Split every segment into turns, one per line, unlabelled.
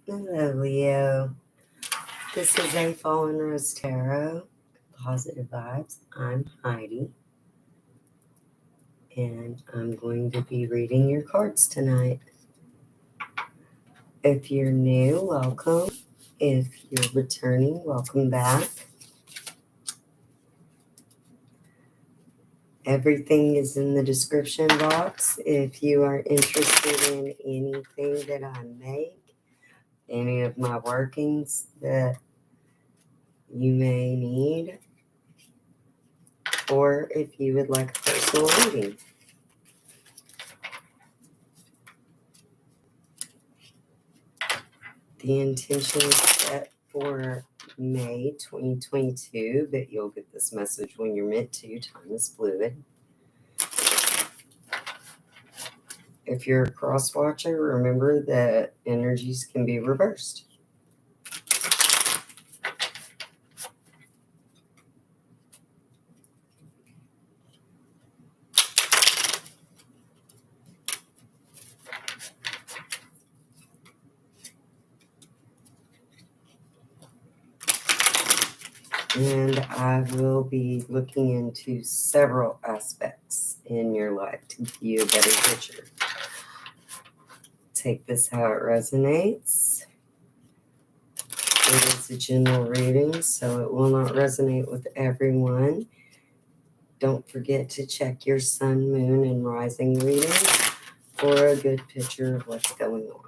Hello, Leo. This is a Fallen Rose Tarot, Positive Vibes. I'm Heidi, and I'm going to be reading your cards tonight. If you're new, welcome. If you're returning, welcome back. Everything is in the description box. If you are interested in anything that I make, any of my workings that you may need, or if you would like a personal reading. The intention is set for May 2022, but you'll get this message when you're meant to. Time is fluid. If you're a cross watcher, remember that energies can be reversed. And I will be looking into several aspects in your life to give you a better picture. Take this how it resonates. It is a general reading, so it will not resonate with everyone. Don't forget to check your sun, moon, and rising readings for a good picture of what's going on.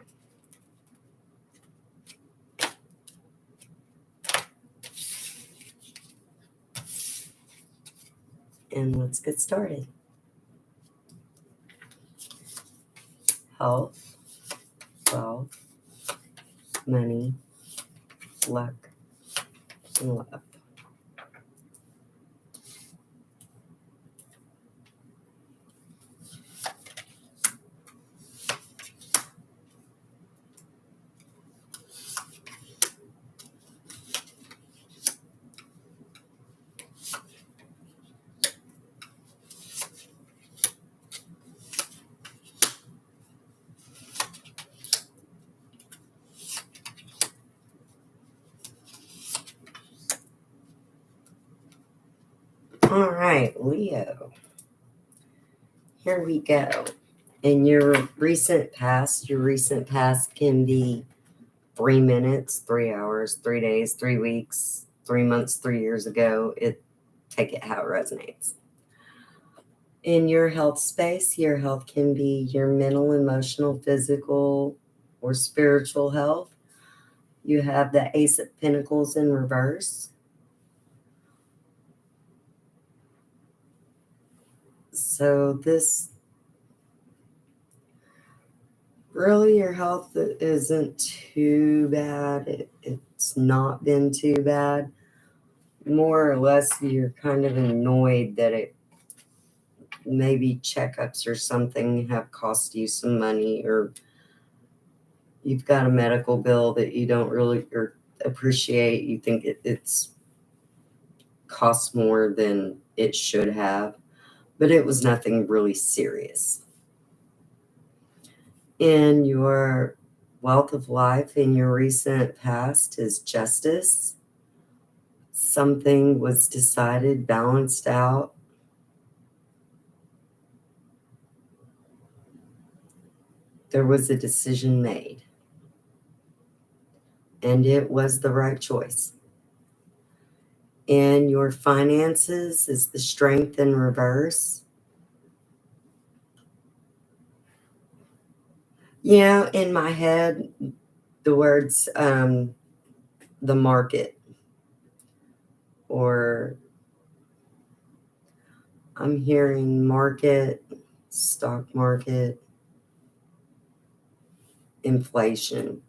And let's get started. Health, wealth, money, luck, and love. All right, Leo. Here we go. In your recent past can be 3 minutes, 3 hours, 3 days, 3 weeks, 3 months, 3 years ago. Take it how it resonates. In your health space, your health can be your mental, emotional, physical, or spiritual health. You have the Ace of Pentacles in reverse. So this, really your health isn't too bad. It's not been too bad. More or less, you're kind of annoyed that maybe checkups or something have cost you some money, or you've got a medical bill that you don't really appreciate. You think it's costs more than it should have, but it was nothing really serious. In your wealth of life, in your recent past, is justice. Something was decided, balanced out. There was a decision made, and it was the right choice. In your finances is the Strength in reverse. Yeah, in my head, the words the market, or I'm hearing market, stock market, inflation.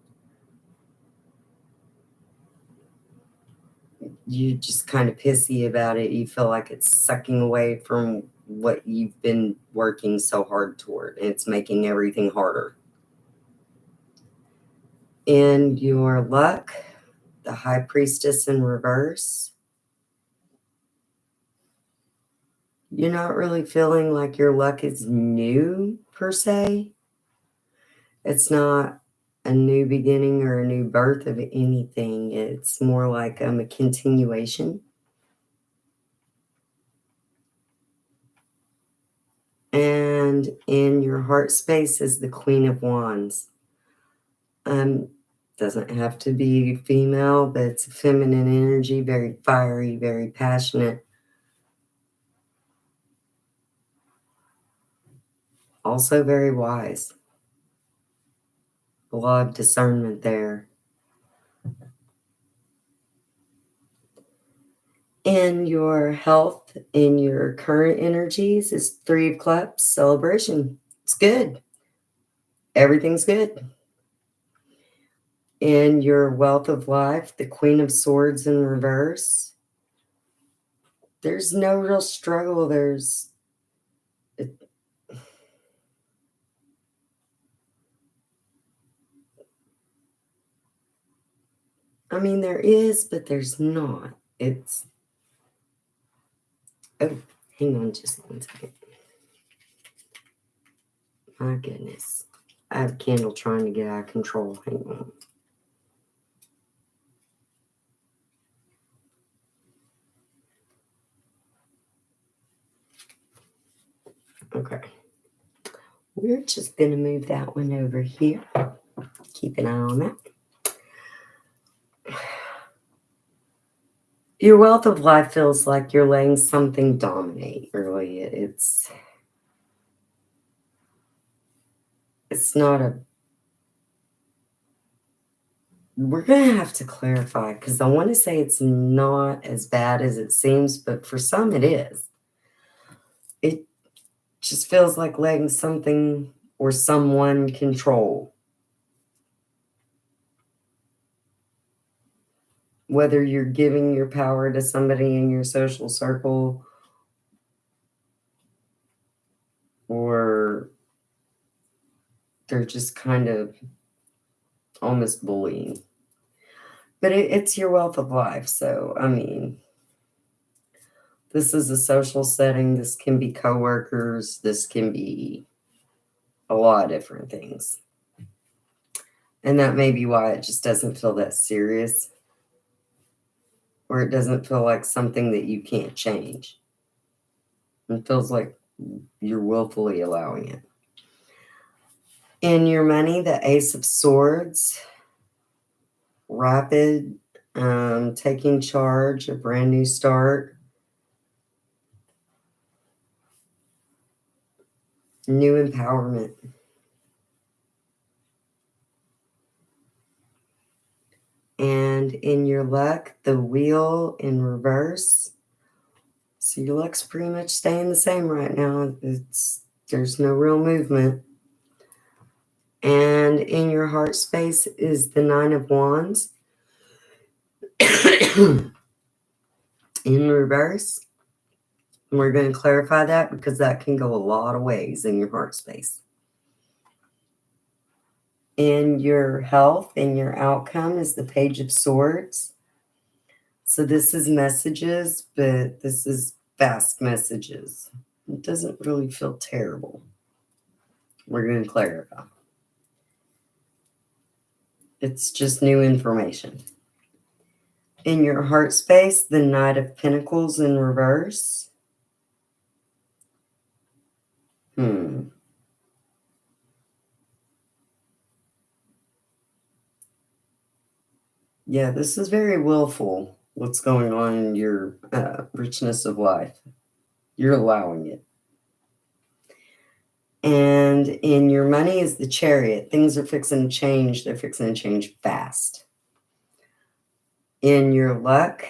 You just kind of pissy about it. You feel like it's sucking away from what you've been working so hard toward. It's making everything harder. In your luck, the High Priestess in reverse. You're not really feeling like your luck is new per se. It's not a new beginning or a new birth of anything. It's more like a continuation. And in your heart space is the Queen of Wands. Doesn't have to be female, but it's a feminine energy, very fiery, very passionate. Also very wise. A lot of discernment there. In your health, in your current energies, is Three of Cups, celebration. It's good. Everything's good. In your wealth of life, the Queen of Swords in reverse. There's no real struggle. I mean, there is, but there's not. Oh, hang on just one second. My goodness. I have a candle trying to get out of control. Hang on. Okay. We're just going to move that one over here. Keep an eye on that. Your wealth of life feels like you're letting something dominate, really. It's not a... We're going to have to clarify, because I want to say it's not as bad as it seems, but for some it is. It just feels like letting something or someone control. Whether you're giving your power to somebody in your social circle or they're just kind of almost bullying. But it's your wealth of life. So, I mean, this is a social setting. This can be coworkers. This can be a lot of different things. And that may be why it just doesn't feel that serious. Or it doesn't feel like something that you can't change. It feels like you're willfully allowing it. In your money, the Ace of Swords, rapid, taking charge, a brand new start, new empowerment. And in your luck, the Wheel in reverse. So your luck's pretty much staying the same right now. There's no real movement. And in your heart space is the Nine of Wands. In reverse. And we're going to clarify that because that can go a lot of ways in your heart space. In your health, in your outcome is the Page of Swords. So this is messages, but this is fast messages. It doesn't really feel terrible. We're going to clarify. It's just new information. In your heart space, the Knight of Pentacles in reverse. Yeah, this is very willful, what's going on in your richness of life. You're allowing it. And in your money is the Chariot. Things are fixing to change. They're fixing to change fast. In your luck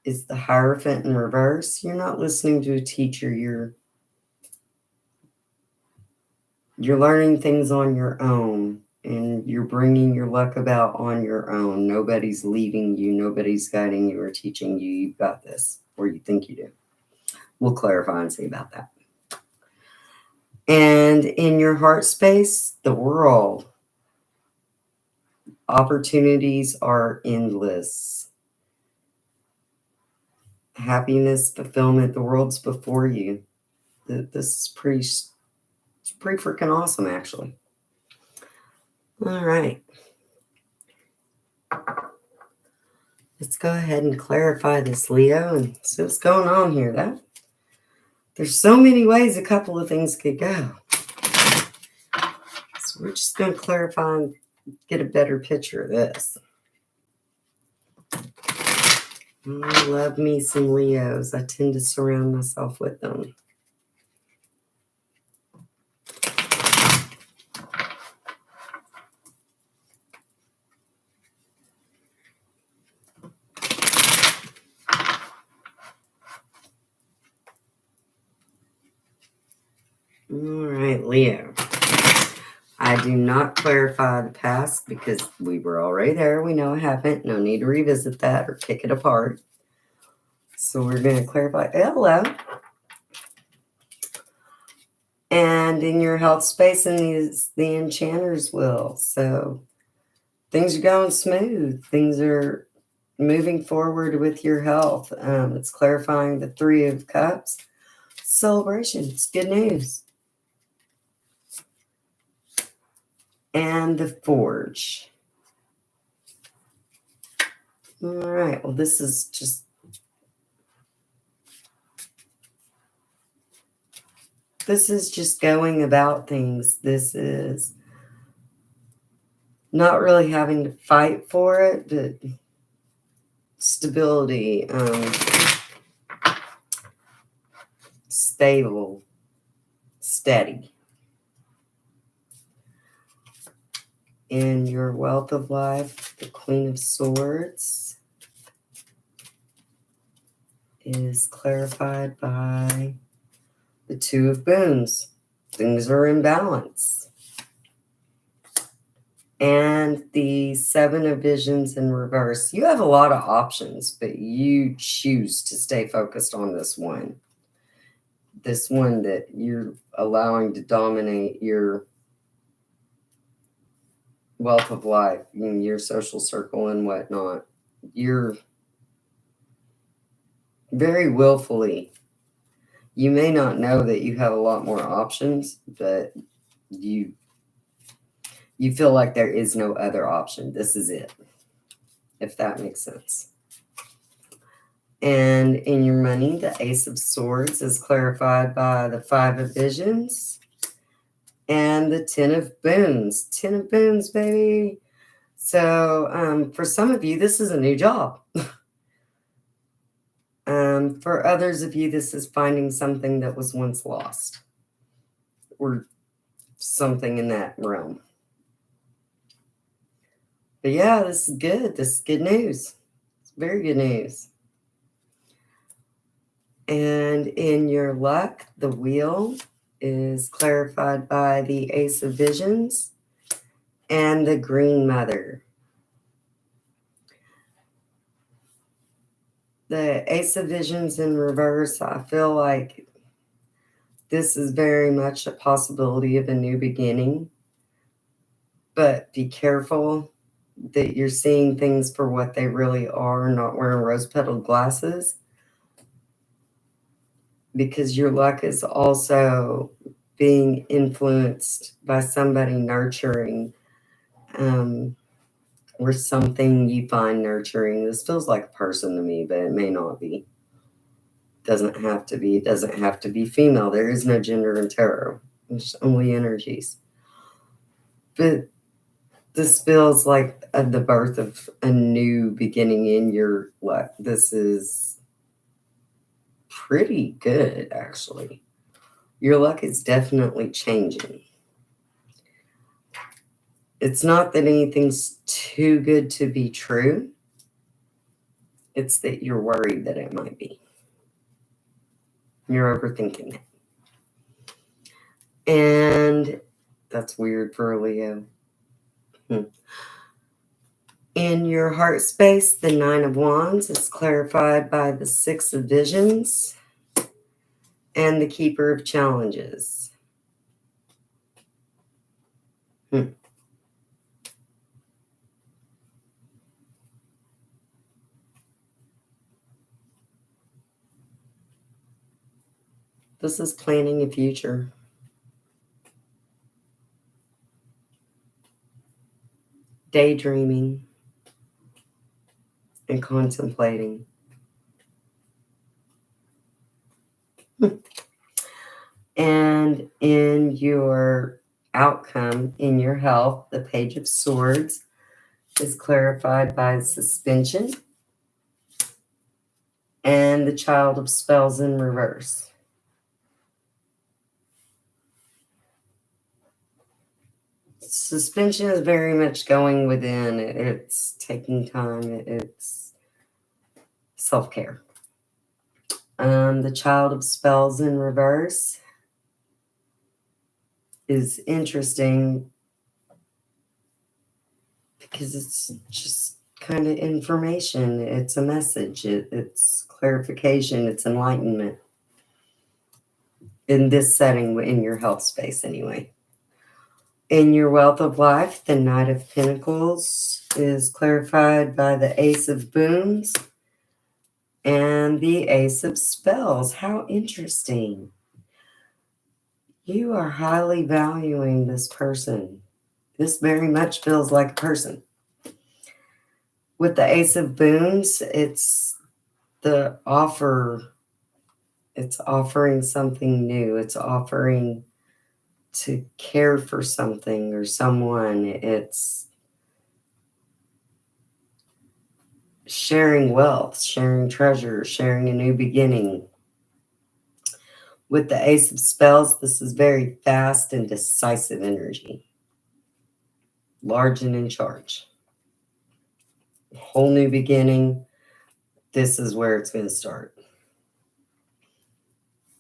is the Hierophant in reverse. You're not listening to a teacher. You're learning things on your own. And you're bringing your luck about on your own. Nobody's leading you. Nobody's guiding you or teaching you. You've got this, or you think you do. We'll clarify and see about that. And in your heart space, the World. Opportunities are endless. Happiness, fulfillment, the world's before you. This is pretty freaking awesome, actually. All right. Let's go ahead and clarify this, Leo, and see what's going on here. There's so many ways a couple of things could go. So we're just going to clarify and get a better picture of this. I love me some Leos. I tend to surround myself with them. All right, Leo. I do not clarify the past because we were already there. We know it happened. No need to revisit that or kick it apart. So we're going to clarify. Hello. And in your health space, and the enchanter's will. So things are going smooth. Things are moving forward with your health. It's clarifying the Three of Cups. Celebration. It's good news. And the Forge. All right. Well, this is just going about things. This is not really having to fight for it, but stability, stable, steady. In your wealth of life, the Queen of Swords is clarified by the Two of Boons. Things are in balance. And the Seven of Visions in reverse. You have a lot of options, but you choose to stay focused on this one. This one that you're allowing to dominate your wealth of life, your social circle and whatnot. You're very willfully. You may not know that you have a lot more options, but you feel like there is no other option. This is it, if that makes sense. And in your money, the Ace of Swords is clarified by the Five of Visions and the Ten of Boons. 10 of Boons, baby. So for some of you, this is a new job. For others of you, this is finding something that was once lost or something in that realm. But yeah, this is good. This is good news. It's very good news. And in your luck, the Wheel is clarified by the Ace of Visions and the Green Mother. The Ace of Visions in reverse, I feel like this is very much a possibility of a new beginning. But be careful that you're seeing things for what they really are, not wearing rose-petaled glasses. Because your luck is also being influenced by somebody nurturing, or something you find nurturing. This feels like a person to me, but it may not be. Doesn't have to be. It doesn't have to be female. There is no gender in tarot. There's only energies. But this feels like the birth of a new beginning in your luck. This is pretty good, actually. Your luck is definitely changing. It's not that anything's too good to be true. It's that you're worried that it might be. You're overthinking it. And that's weird for a Leo. In your heart space, the Nine of Wands is clarified by the Six of Visions and the Keeper of Challenges. This is planning a future. daydreaming, and contemplating. And in your outcome, in your health, the Page of Swords is clarified by suspension and the Child of Spells in reverse. Suspension is very much going within. It's taking time. It's self-care. The Child of Spells in reverse is interesting because it's just kind of information. It's a message. It's clarification. It's enlightenment. In this setting, in your health space anyway. In your wealth of life, the Knight of Pentacles is clarified by the Ace of Boons and the Ace of Spells. How interesting. You are highly valuing this person. This very much feels like a person. With the Ace of Boons, it's the offer. It's offering something new. It's offering to care for something or someone. It's sharing wealth, sharing treasure, sharing a new beginning. With the Ace of Spells, this is very fast and decisive energy. Large and in charge. Whole new beginning. This is where it's going to start.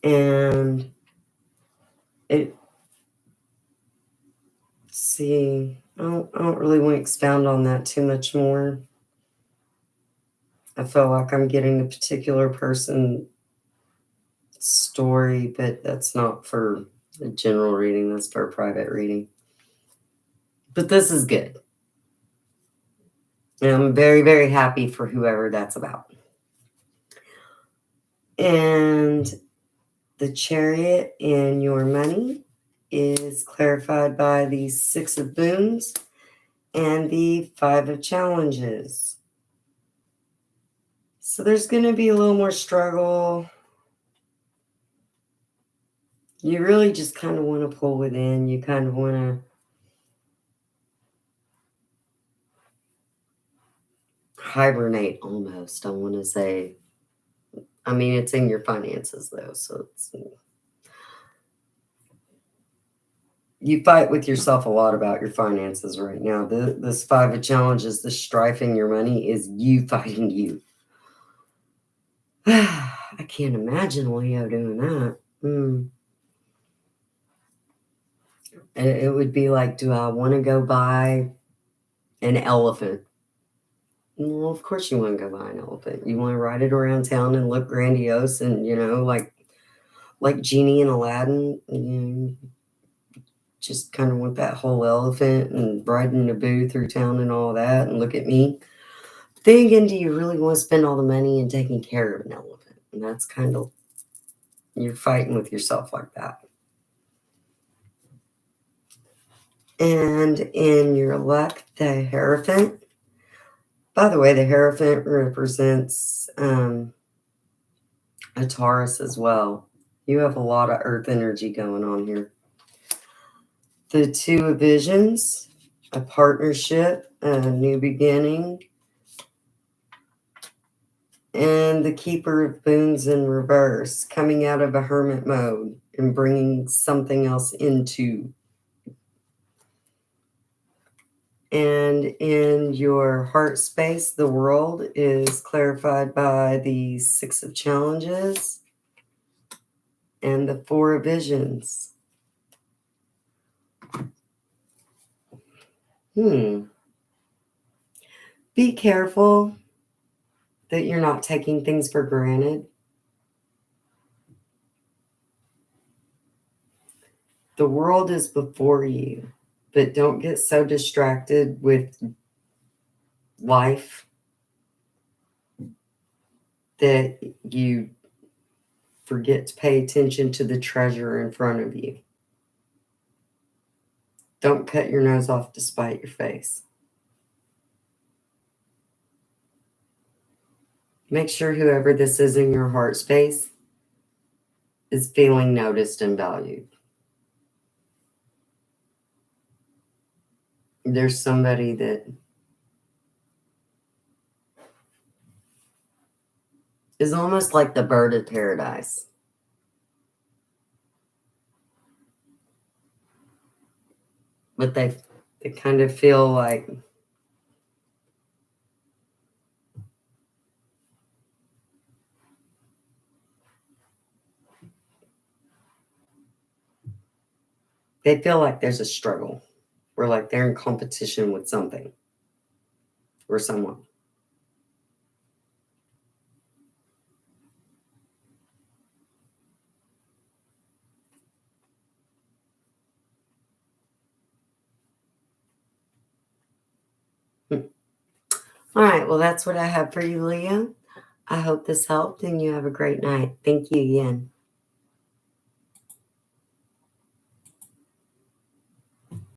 And see, I don't really want to expound on that too much more. I feel like I'm getting a particular person story, but that's not for a general reading. That's for a private reading. But this is good. And I'm very, very happy for whoever that's about. And the Chariot in your money is clarified by the Six of Boons and the Five of Challenges. So there's going to be a little more struggle. You really just kind of want to pull within. You kind of want to hibernate almost, I want to say. I mean, it's in your finances, though, so you fight with yourself a lot about your finances right now. This Five of Challenges, the strife in your money is you fighting you. I can't imagine Leo doing that. It would be like, do I want to go buy an elephant? Well, of course you want to go buy an elephant. You want to ride it around town and look grandiose and, like Genie and Aladdin. Just kind of want that whole elephant and riding Naboo through town and all that. And look at me. Then again, do you really want to spend all the money in taking care of an elephant? And that's kind of, you're fighting with yourself like that. And in your luck, the Hierophant. By the way, the Hierophant represents a Taurus as well. You have a lot of earth energy going on here. The Two of Visions, a partnership, a new beginning. And the Keeper of Boons in reverse, coming out of a hermit mode and bringing something else into. And in your heart space, the World is clarified by the Six of Challenges and the Four of Visions. Be careful that you're not taking things for granted. The world is before you, but don't get so distracted with life that you forget to pay attention to the treasure in front of you. Don't cut your nose off to spite your face. Make sure whoever this is in your heart space is feeling noticed and valued. There's somebody that is almost like the bird of paradise. But they kind of feel like there's a struggle, or like they're in competition with something or someone. All right, well, that's what I have for you, Leah. I hope this helped and you have a great night. Thank you again.